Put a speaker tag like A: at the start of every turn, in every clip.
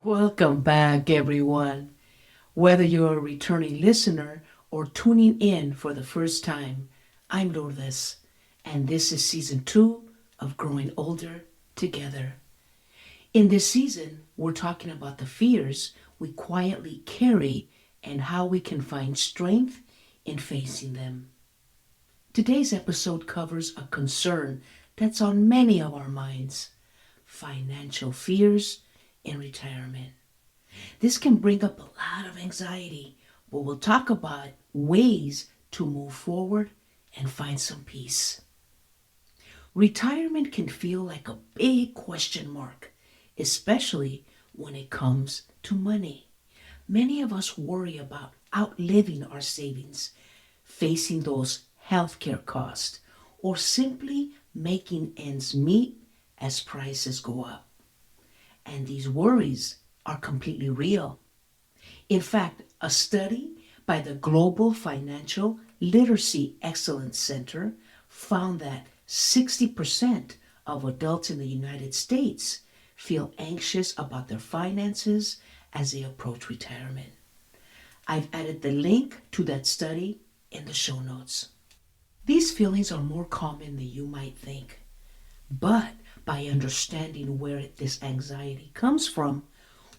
A: Welcome back, everyone. Whether you're a returning listener or tuning in for the first time, I'm Lourdes, and this is season 2 of Growing Older Together. In this season, we're talking about the fears we quietly carry and how we can find strength in facing them. Today's episode covers a concern that's on many of our minds: financial fears in retirement. This can bring up a lot of anxiety, but we'll talk about ways to move forward and find some peace. Retirement can feel like a big question mark, especially when it comes to money. Many of us worry about outliving our savings, facing those healthcare costs, or simply making ends meet as prices go up. And these worries are completely real. In fact, a study by the Global Financial Literacy Excellence Center found that 60% of adults in the United States feel anxious about their finances as they approach retirement. I've added the link to that study in the show notes. These feelings are more common than you might think, but by understanding where this anxiety comes from,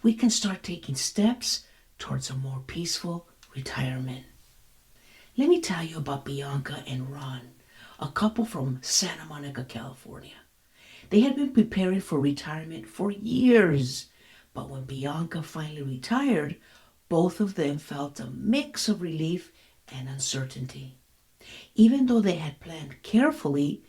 A: we can start taking steps towards a more peaceful retirement. Let me tell you about Bianca and Ron, a couple from Santa Monica, California. They had been preparing for retirement for years, but when Bianca finally retired, both of them felt a mix of relief and uncertainty. Even though they had planned carefully,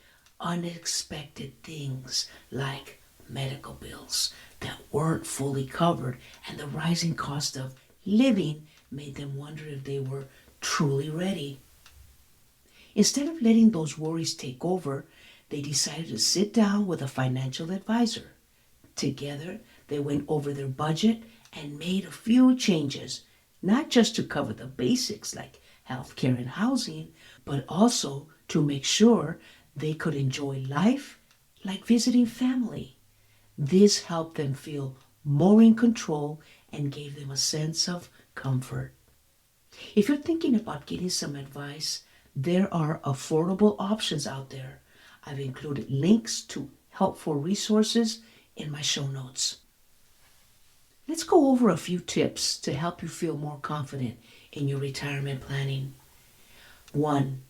A: unexpected things like medical bills that weren't fully covered and the rising cost of living made them wonder if they were truly ready. Instead of letting those worries take over, they decided to sit down with a financial advisor. Together, they went over their budget and made a few changes, not just to cover the basics like healthcare and housing, but also to make sure they could enjoy life like visiting family. This helped them feel more in control and gave them a sense of comfort. If you're thinking about getting some advice, there are affordable options out there. I've included links to helpful resources in my show notes. Let's go over a few tips to help you feel more confident in your retirement planning. 1.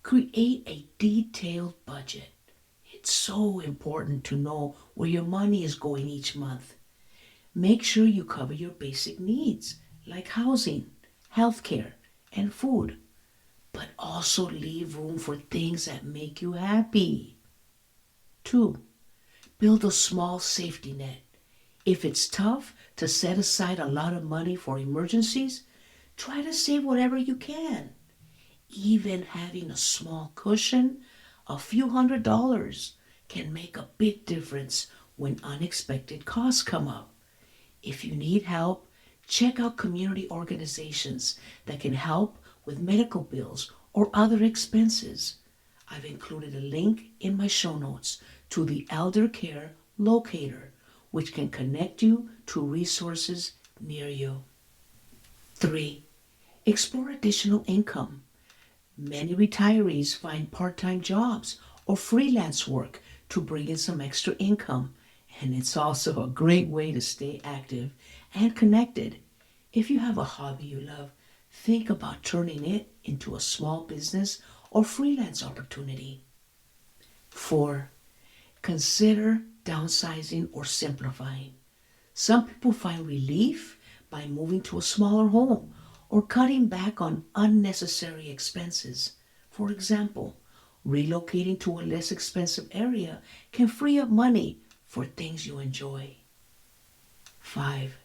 A: Create a detailed budget. It's so important to know where your money is going each month. Make sure you cover your basic needs like housing, healthcare, and food, but also leave room for things that make you happy. 2. Build a small safety net. If it's tough to set aside a lot of money for emergencies, try to save whatever you can. Even having a small cushion, a few $100s, can make a big difference when unexpected costs come up. If you need help, check out community organizations that can help with medical bills or other expenses. I've included a link in my show notes to the ELDERCARE LOCATOR, which can connect you to resources near you. 3. Explore additional income. Many retirees find part-time jobs or freelance work to bring in some extra income, and it's also a great way to stay active and connected. If you have a hobby you love, think about turning it into a small business or freelance opportunity. 4. Consider downsizing or simplifying. Some people find relief by moving to a smaller home or cutting back on unnecessary expenses. For example, relocating to a less expensive area can free up money for things you enjoy. 5.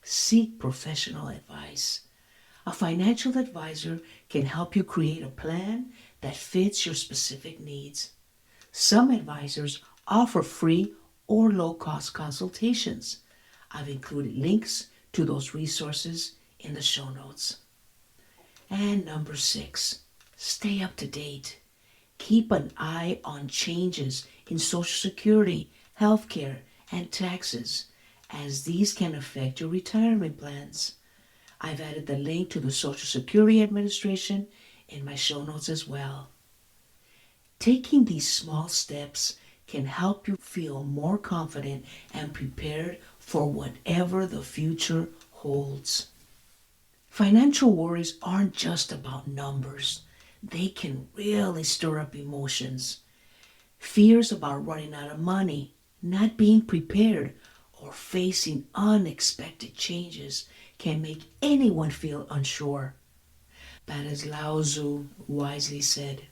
A: Seek professional advice. A financial advisor can help you create a plan that fits your specific needs. Some advisors offer free or low-cost consultations. I've included links to those resources in the show notes. And number 6, stay up to date. Keep an eye on changes in Social Security, healthcare, and taxes. as these can affect your retirement plans. I've added the link to the Social Security Administration in my show notes as well. Taking these small steps can help you feel more confident and prepared for whatever the future holds. Financial worries aren't just about numbers. They can really stir up emotions. Fears about running out of money, not being prepared, or facing unexpected changes can make anyone feel unsure. But as Lao Tzu wisely said,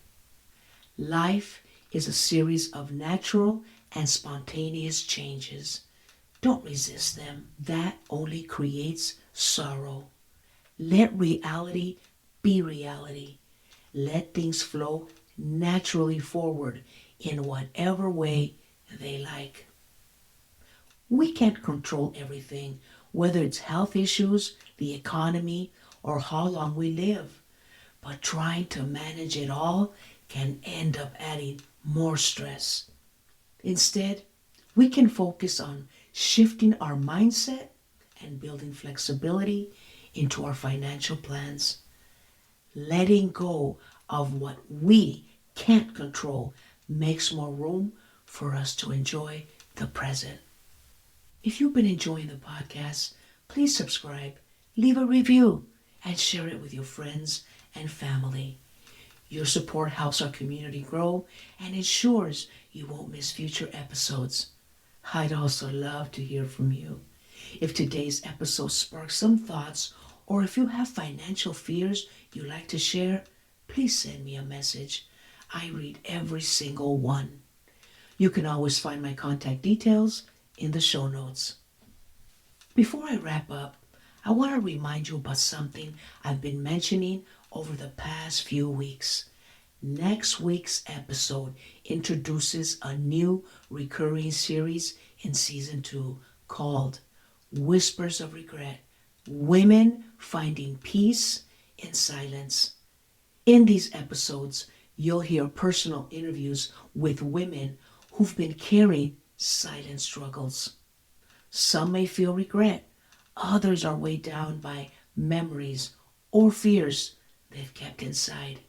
A: life is a series of natural and spontaneous changes. Don't resist them. That only creates sorrow. Let reality be reality. Let things flow naturally forward in whatever way they like. We can't control everything, whether it's health issues, the economy, or how long we live. But trying to manage it all can end up adding more stress. Instead, we can focus on shifting our mindset and building flexibility into our financial plans. Letting go of what we can't control makes more room for us to enjoy the present. If you've been enjoying the podcast, please subscribe, leave a review, and share it with your friends and family. Your support helps our community grow and ensures you won't miss future episodes. I'd also love to hear from you. If today's episode sparks some thoughts, or if you have financial fears you'd like to share, please send me a message. I read every single one. You can always find my contact details in the show notes. Before I wrap up, I want to remind you about something I've been mentioning over the past few weeks. Next week's episode introduces a new recurring series in season 2 called Whispers of Regret: Women Finding Peace in Silence. In these episodes, you'll hear personal interviews with women who've been carrying silent struggles. Some may feel regret, others are weighed down by memories or fears they've kept inside.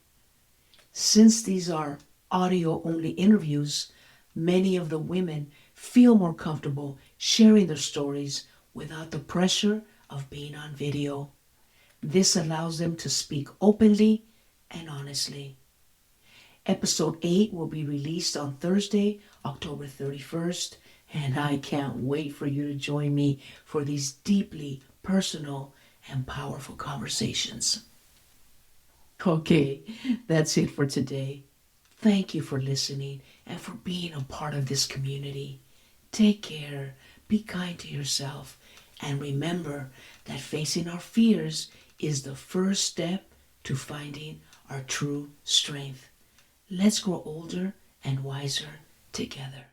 A: Since these are audio-only interviews, many of the women feel more comfortable sharing their stories without the pressure of being on video. This allows them to speak openly and honestly. Episode 8 will be released on Thursday, October 31st, and I can't wait for you to join me for these deeply personal and powerful conversations. Okay, that's it for today. Thank you for listening and for being a part of this community. Take care, be kind to yourself, and remember that facing our fears is the first step to finding our true strength. Let's grow older and wiser together.